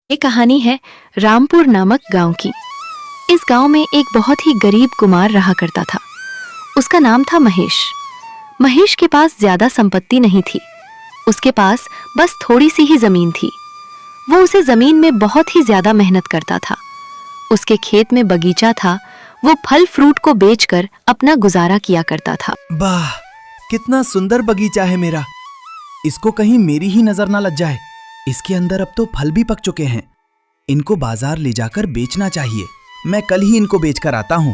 ये कहानी है रामपुर नामक गांव की। इस गांव में एक बहुत ही गरीब कुमार रहा करता था। उसका नाम था महेश। महेश के पास ज्यादा संपत्ति नहीं थी। उसके पास बस थोड़ी सी ही जमीन थी। वो उसे जमीन में बहुत ही ज्यादा मेहनत करता था। उसके खेत में बगीचा था। वो फल फ्रूट को बेचकर अपना गुजारा किया करता था। वाह, कितना सुंदर बगीचा है मेरा। इसको कहीं मेरी ही नजर ना लग जाए। इसके अंदर अब तो फल भी पक चुके हैं। इनको बाजार ले जाकर बेचना चाहिए। मैं कल ही इनको बेचकर आता हूँ।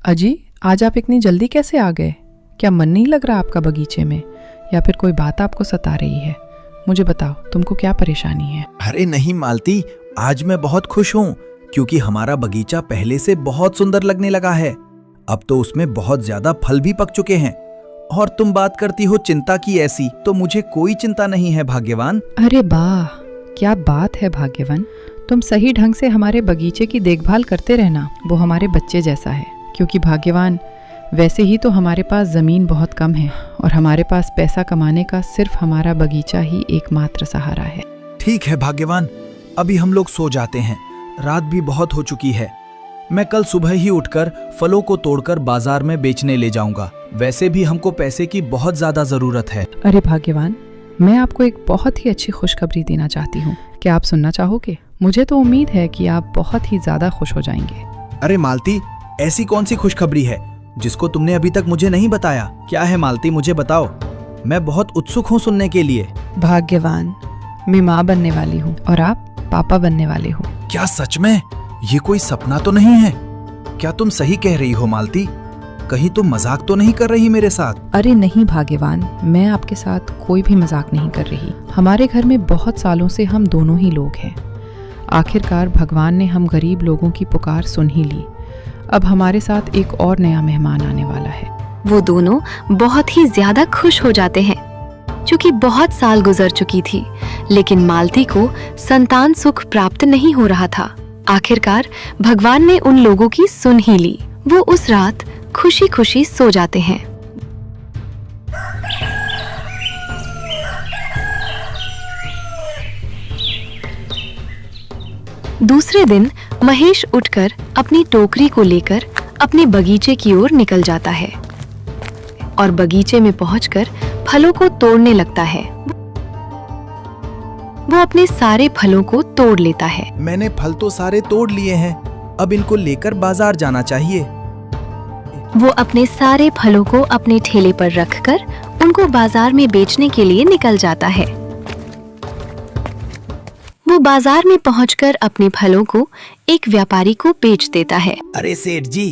अजी, आज आप इतनी जल्दी कैसे आ गए? क्या मन नहीं लग रहा आपका बगीचे में, या फिर कोई बात आपको सता रही है? मुझे बताओ, तुमको क्या परेशानी है? अरे नहीं मालती, आज मैं बहुत खुश हूँ क्योंकि हमारा बगीचा पहले से बहुत सुंदर लगने लगा है। अब तो उसमें बहुत ज्यादा फल भी पक चुके हैं। और तुम बात करती हो चिंता की ऐसी, तो मुझे कोई चिंता नहीं है भाग्यवान। अरे वाह, क्या बात है भाग्यवान। तुम सही ढंग से हमारे बगीचे की देखभाल करते रहना। वो हमारे बच्चे जैसा है। क्योंकि भाग्यवान, वैसे ही तो हमारे पास ज़मीन बहुत कम है और हमारे पास पैसा कमाने का सिर्फ हमारा बगीचा ही एकमात्र सहारा है। ठीक है भाग्यवान, अभी हम लोग सो जाते हैं। रात भी बहुत हो चुकी है। मैं कल सुबह ही उठकर फलों को तोड़कर बाजार में बेचने ले जाऊंगा। वैसे भी हमको पैसे की बहुत ज्यादा जरूरत है। अरे भाग्यवान, मैं आपको एक बहुत ही अच्छी खुशखबरी देना चाहती हूँ। क्या आप सुनना चाहोगे? मुझे तो उम्मीद है कि आप बहुत ही ज्यादा खुश हो जाएंगे। अरे मालती, ऐसी कौन सी खुशखबरी है जिसको तुमने अभी तक मुझे नहीं बताया? क्या है मालती, मुझे बताओ। मैं बहुत उत्सुक हूँ सुनने के लिए। भाग्यवान, मैं माँ बनने वाली हूँ और आप पापा बनने वाले हो। क्या सच में? ये कोई सपना तो नहीं है? क्या तुम सही कह रही हो मालती? कहीं तुम मजाक तो नहीं कर रही मेरे साथ? अरे नहीं भाग्यवान, मैं आपके साथ कोई भी मजाक नहीं कर रही। हमारे घर में बहुत सालों से हम दोनों ही लोग हैं। आखिरकार भगवान ने हम गरीब लोगों की पुकार सुन ही ली। अब हमारे साथ एक और नया मेहमान आने वाला है। वो दोनों बहुत ही ज्यादा खुश हो जाते हैं। क्योंकि बहुत साल गुजर चुकी थी, लेकिन मालती को संतान सुख प्राप्त नहीं हो रहा था। आखिरकार भगवान ने उन लोगों की सुन ही ली। वो उस रात खुशी खुशी सो जाते हैं। दूसरे दिन महेश उठकर अपनी टोकरी को लेकर अपने बगीचे की ओर निकल जाता है और बगीचे में पहुंचकर फलों को तोड़ने लगता है। वो अपने सारे फलों को तोड़ लेता है। मैंने फल तो सारे तोड़ लिए हैं, अब इनको लेकर बाजार जाना चाहिए। वो अपने सारे फलों को अपने ठेले पर रखकर उनको बाजार में बेचने के लिए निकल जाता है। वो बाजार में पहुंचकर अपने फलों को एक व्यापारी को बेच देता है। अरे सेठ जी,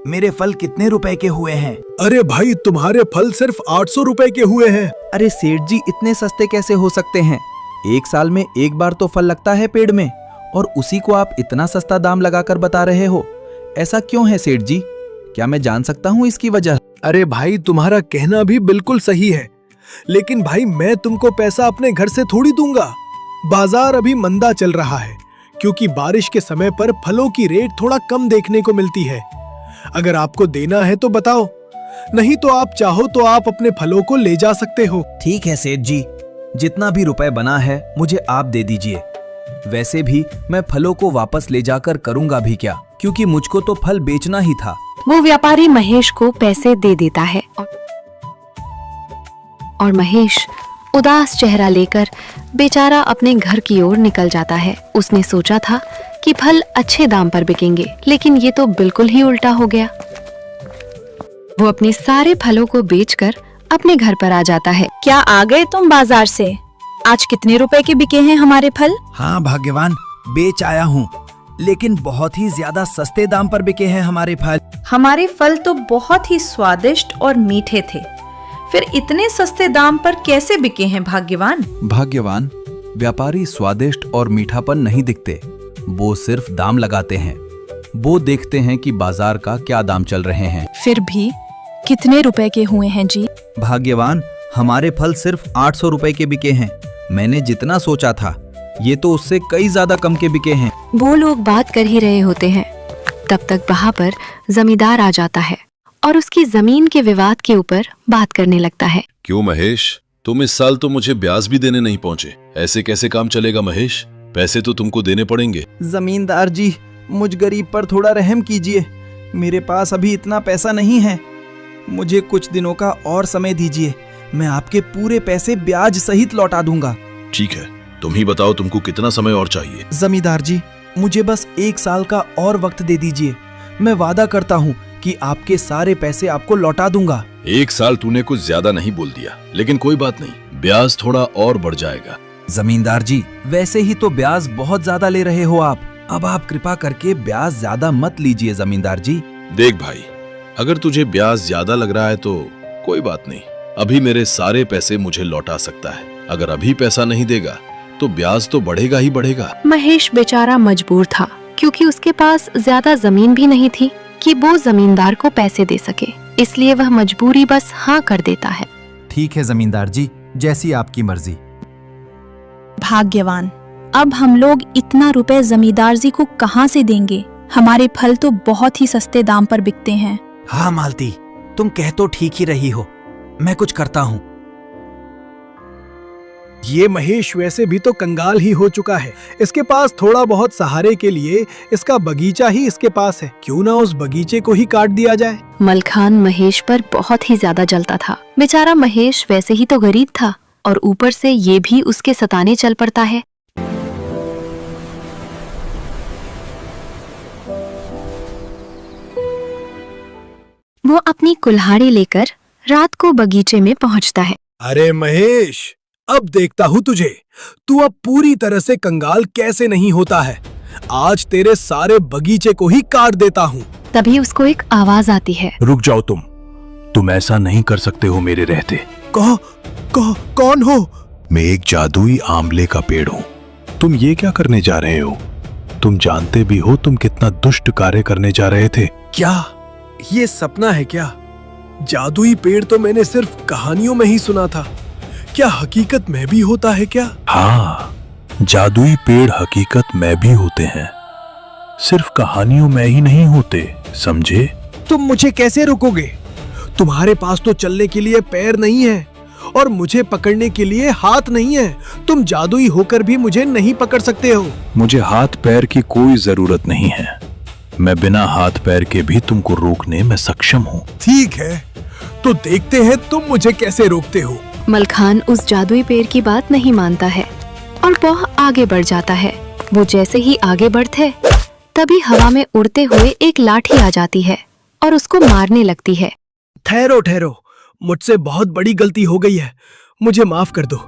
मेरे फल कितने रुपए के हुए हैं? अरे भाई, तुम्हारे फल सिर्फ 800 रुपए के हुए हैं। अरे सेठ जी, इतने सस्ते कैसे हो सकते हैं? एक साल में एक बार तो फल लगता है पेड़ में, और उसी को आप इतना सस्ता दाम लगाकर बता रहे हो। ऐसा क्यों है सेठ जी? क्या मैं जान सकता हूँ इसकी वजह? अरे भाई, तुम्हारा कहना भी बिल्कुल सही है, लेकिन भाई मैं तुमको पैसा अपने घर से थोड़ी दूंगा। बाजार अभी मंदा चल रहा है क्योंकि बारिश के समय पर फलों की रेट थोड़ा कम देखने को मिलती है। अगर आपको देना है तो बताओ, नहीं तो आप चाहो तो आप अपने फलों को ले जा सकते हो। ठीक है सेठ जी, जितना भी रुपए बना है मुझे आप दे दीजिए। वैसे भी मैं फलों को वापस ले जाकर करूंगा भी क्या, क्योंकि मुझको तो फल बेचना ही था। वो व्यापारी महेश को पैसे दे देता है और महेश उदास चेहरा लेकर बेचारा अपने घर की ओर निकल जाता है। उसने सोचा था कि फल अच्छे दाम पर बिकेंगे, लेकिन ये तो बिल्कुल ही उल्टा हो गया। वो अपने सारे फलों को बेचकर अपने घर पर आ जाता है। क्या आ गए तुम बाजार से? आज कितने रुपए के बिके हैं हमारे फल? हाँ भाग्यवान, बेच आया हूँ, लेकिन बहुत ही ज्यादा सस्ते दाम पर बिके हैं हमारे फल। हमारे फल तो बहुत ही स्वादिष्ट और मीठे थे, फिर इतने सस्ते दाम पर कैसे बिके हैं भाग्यवान? भाग्यवान, व्यापारी स्वादिष्ट और मीठापन नहीं दिखते, वो सिर्फ दाम लगाते हैं। वो देखते हैं कि बाजार का क्या दाम चल रहे हैं। फिर भी कितने रुपए के हुए हैं जी? भाग्यवान, हमारे फल सिर्फ 800 रुपए के बिके हैं। मैंने जितना सोचा था, ये तो उससे कई ज्यादा कम के बिके हैं। वो लोग बात कर ही रहे होते हैं, तब तक वहां पर जमींदार आ जाता है और उसकी जमीन के विवाद के ऊपर बात करने लगता है। क्यों महेश, तुम इस साल तो मुझे ब्याज भी देने नहीं पहुंचे। ऐसे कैसे काम चलेगा महेश? पैसे तो तुमको देने पड़ेंगे। जमींदार जी, मुझ गरीब पर थोड़ा रहम कीजिए। मेरे पास अभी इतना पैसा नहीं है। मुझे कुछ दिनों का और समय दीजिए। मैं आपके पूरे पैसे ब्याज सहित लौटा दूंगा। ठीक है, तुम ही बताओ तुमको कितना समय और चाहिए। जमींदार जी, मुझे बस 1 साल का और वक्त दे दीजिए। मैं वादा करता हूँ कि आपके सारे पैसे आपको लौटा दूंगा। 1 साल तूने कुछ ज्यादा नहीं बोल दिया, लेकिन कोई बात नहीं, ब्याज थोड़ा और बढ़ जाएगा। जमींदार जी, वैसे ही तो ब्याज बहुत ज्यादा ले रहे हो आप। अब आप कृपा करके ब्याज ज्यादा मत लीजिए जमींदार जी। देख भाई, अगर तुझे ब्याज ज्यादा लग रहा है तो कोई बात नहीं, अभी मेरे सारे पैसे मुझे लौटा सकता है। अगर अभी पैसा नहीं देगा तो ब्याज तो बढ़ेगा ही बढ़ेगा। महेश बेचारा मजबूर था क्योंकि उसके पास ज्यादा जमीन भी नहीं थी कि वो जमींदार को पैसे दे सके, इसलिए वह मजबूरी बस हाँ कर देता है। ठीक है जमींदार जी, जैसी आपकी मर्जी। भाग्यवान, अब हम लोग इतना रुपए जमींदार जी को कहाँ से देंगे? हमारे फल तो बहुत ही सस्ते दाम पर बिकते हैं। हाँ मालती, तुम कह तो ठीक ही रही हो। मैं कुछ करता हूँ। ये महेश वैसे भी तो कंगाल ही हो चुका है। इसके पास थोड़ा बहुत सहारे के लिए इसका बगीचा ही इसके पास है। क्यों ना उस बगीचे को ही काट दिया जाए। मलखान महेश पर बहुत ही ज्यादा जलता था। बेचारा महेश वैसे ही तो गरीब था और ऊपर से ये भी उसके सताने चल पड़ता है। वो अपनी कुल्हाड़ी लेकर रात को बगीचे में पहुंचता है। अरे महेश, अब देखता हूँ तुझे, तू अब पूरी तरह से कंगाल कैसे नहीं होता है। आज तेरे सारे बगीचे को ही काट देता हूँ। तभी उसको एक आवाज आती है। रुक जाओ तुम ऐसा नहीं कर सकते हो मेरे रहते। कौन हो? मैं एक जादुई आंवले का पेड़ हूँ। तुम ये क्या करने जा रहे हो? तुम जानते भी हो तुम कितना दुष्ट कार्य करने जा रहे थे। क्या ये सपना है क्या? जादुई पेड़ तो मैंने सिर्फ कहानियों में ही सुना था। क्या हकीकत में भी होता है क्या? हाँ, जादुई पेड़ हकीकत में भी होते हैं, सिर्फ कहानियों में ही नहीं होते, समझे? तुम मुझे कैसे रोकोगे? तुम्हारे पास तो चलने के लिए पैर नहीं है और मुझे पकड़ने के लिए हाथ नहीं है। तुम जादुई होकर भी मुझे नहीं पकड़ सकते हो। मुझे हाथ पैर की कोई जरूरत नहीं है। मैं बिना हाथ पैर के भी तुमको रोकने में सक्षम हूँ। ठीक है, तो देखते हैं तुम मुझे कैसे रोकते हो। मलखान उस जादुई पेड़ की बात नहीं मानता है और वह आगे बढ़ जाता है। वो जैसे ही आगे बढ़ते तभी हवा में उड़ते हुए एक लाठी आ जाती है और उसको मारने लगती है। ठहरो, मुझसे बहुत बड़ी गलती हो गई है। मुझे माफ कर दो।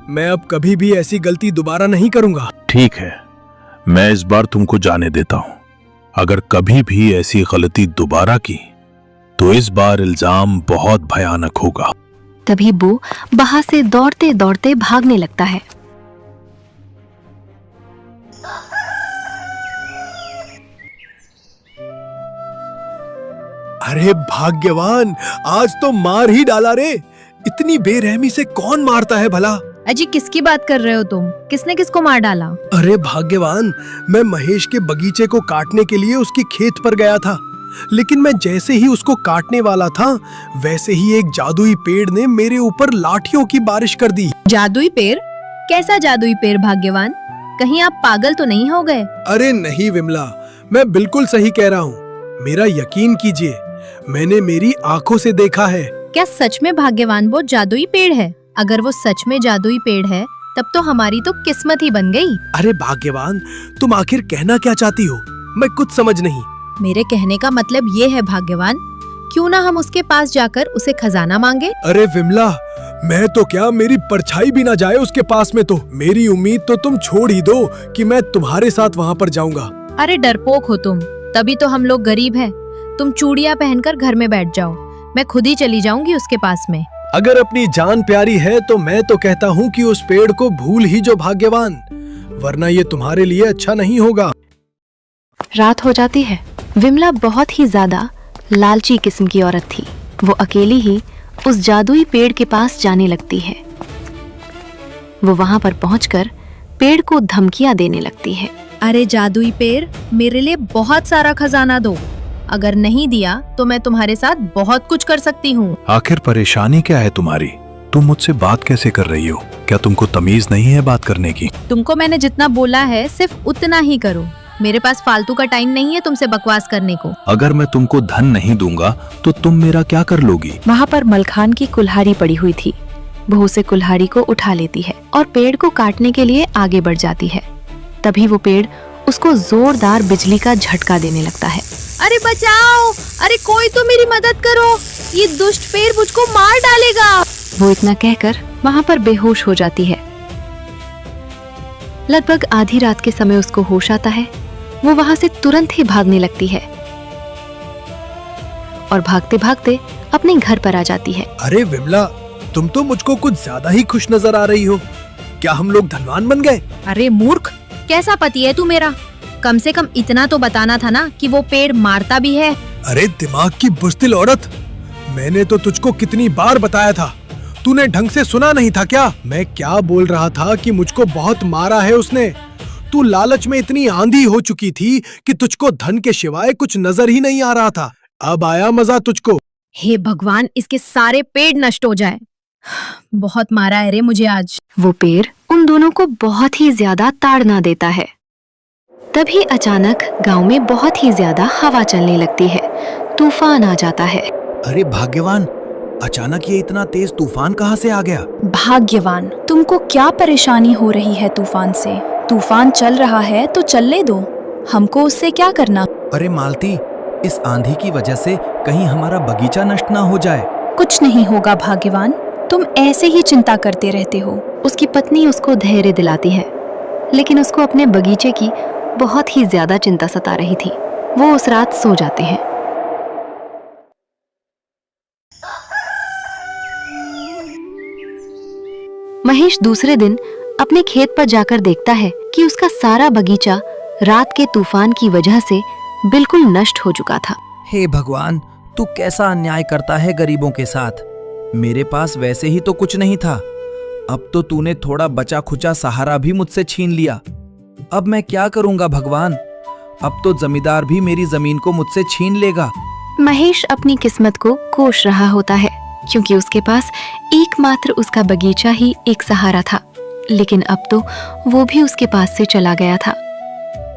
मैं अब कभी भी ऐसी गलती दोबारा नहीं करूंगा। ठीक है, मैं इस बार तुमको जाने देता हूँ। अगर कभी भी ऐसी गलती दोबारा की तो इस बार इल्जाम बहुत भयानक होगा। तभी वो वहां से दौड़ते दौड़ते भागने लगता है। अरे भाग्यवान, आज तो मार ही डाला रे। इतनी बेरहमी से कौन मारता है भला? अजी, किसकी बात कर रहे हो तुम? किसने किसको मार डाला? अरे भाग्यवान, मैं महेश के बगीचे को काटने के लिए उसकी खेत पर गया था, लेकिन मैं जैसे ही उसको काटने वाला था वैसे ही एक जादुई पेड़ ने मेरे ऊपर लाठियों की बारिश कर दी। जादुई पेड़? कैसा जादुई पेड़ भाग्यवान? कहीं आप पागल तो नहीं हो गए? अरे नहीं विमला, मैं बिल्कुल सही कह रहा हूँ। मेरा यकीन कीजिए, मैंने मेरी आंखों से देखा है। क्या सच में भाग्यवान वो जादुई पेड़ है? अगर वो सच में जादुई पेड़ है तब तो हमारी तो किस्मत ही बन गई। अरे भाग्यवान, तुम आखिर कहना क्या चाहती हो? मैं कुछ समझ नहीं। मेरे कहने का मतलब ये है भाग्यवान, क्यों ना हम उसके पास जाकर उसे खजाना मांगे? अरे विमला, मैं तो क्या, मेरी परछाई भी ना जाए उसके पास में तो मेरी उम्मीद तो तुम छोड़ ही दो कि मैं तुम्हारे साथ वहाँ पर जाऊंगा। अरे डरपोक हो तुम, तभी तो हम लोग गरीब हैं। तुम चूड़ियाँ पहनकर घर में बैठ जाओ, मैं खुद ही चली जाऊंगी उसके पास में। अगर अपनी जान प्यारी है तो मैं तो कहता हूँ कि उस पेड़ को भूल ही जो भाग्यवान, वरना ये तुम्हारे लिए अच्छा नहीं होगा। रात हो जाती है। विमला बहुत ही ज्यादा लालची किस्म की औरत थी। वो अकेली ही उस जादुई पेड़ के पास जाने लगती है। वो वहां पर पहुंचकर पेड़ को धमकियां देने लगती है। अरे जादुई पेड़, मेरे लिए बहुत सारा खजाना दो। अगर नहीं दिया तो मैं तुम्हारे साथ बहुत कुछ कर सकती हूँ। आखिर परेशानी क्या है तुम्हारी? तुम मुझसे बात कैसे कर रही हो? क्या तुमको तमीज नहीं है बात करने की? तुमको मैंने जितना बोला है सिर्फ उतना ही करो। मेरे पास फालतू का टाइम नहीं है तुमसे बकवास करने को। अगर मैं तुमको धन नहीं दूंगा तो तुम मेरा क्या कर लोगी? वहाँ पर मलखान की कुल्हाड़ी पड़ी हुई थी। वो उसे कुल्हाड़ी को उठा लेती है और पेड़ को काटने के लिए आगे बढ़ जाती है। तभी वो पेड़ उसको जोरदार बिजली का झटका देने लगता है। अरे बचाओ! अरे कोई तो मेरी मदद करो, ये दुष्ट पेड़ मुझको मार डालेगा। वो इतना कहकर वहाँ पर बेहोश हो जाती है। लगभग आधी रात के समय उसको होश आता है। वो वहाँ से तुरंत ही भागने लगती है और भागते भागते अपने घर पर आ जाती है। अरे विमला, तुम तो मुझको कुछ ज्यादा ही खुश नजर आ रही हो। क्या हम लोग धनवान बन गए? अरे मूर्ख, कैसा पति है तू मेरा? कम से कम इतना तो बताना था ना कि वो पेड़ मारता भी है। अरे दिमाग की बुज़दिल औरत, मैंने तो तुझको कितनी बार बताया था, तूने ढंग से सुना नहीं था क्या? मैं क्या बोल रहा था कि मुझको बहुत मारा है उसने। तू लालच में इतनी आंधी हो चुकी थी कि तुझको धन के सिवाय कुछ नजर ही नहीं आ रहा था। अब आया मजा तुझको। हे भगवान, इसके सारे पेड़ नष्ट हो जाए। बहुत मारा है रे मुझे आज। वो पेड़ उन दोनों को बहुत ही ज्यादा ताड़ना देता है। तभी अचानक गांव में बहुत ही ज्यादा हवा चलने लगती है। तूफान आ जाता है। अरे भाग्यवान, अचानक ये इतना तेज तूफान कहाँ से आ गया? भाग्यवान, तुमको क्या परेशानी हो रही है तूफान से? तूफान चल रहा है तो चलने दो, हमको उससे क्या करना? अरे मालती, इस आंधी की वजह से कहीं हमारा बगीचा नष्ट ना हो जाए। कुछ नहीं होगा भाग्यवान, तुम ऐसे ही चिंता करते रहते हो। उसकी पत्नी उसको धैर्य दिलाती है, लेकिन उसको अपने बगीचे की बहुत ही ज्यादा चिंता सता रही थी। वो उस रात सो जाते हैं। महेश दूसरे दिन अपने खेत पर जाकर देखता है कि उसका सारा बगीचा रात के तूफान की वजह से बिल्कुल नष्ट हो चुका था। हे भगवान, तू कैसा अन्याय करता है गरीबों के साथ। मेरे पास वैसे ही तो कुछ नहीं था, अब तो तूने थोड़ा बचा खुचा सहारा भी मुझसे छीन लिया। अब मैं क्या करूंगा भगवान? अब तो जमींदार भी मेरी जमीन को मुझसे छीन लेगा। महेश अपनी किस्मत को कोस रहा होता है, क्योंकि उसके पास एकमात्र उसका बगीचा ही एक सहारा था। लेकिन अब तो वो भी उसके पास से चला गया था।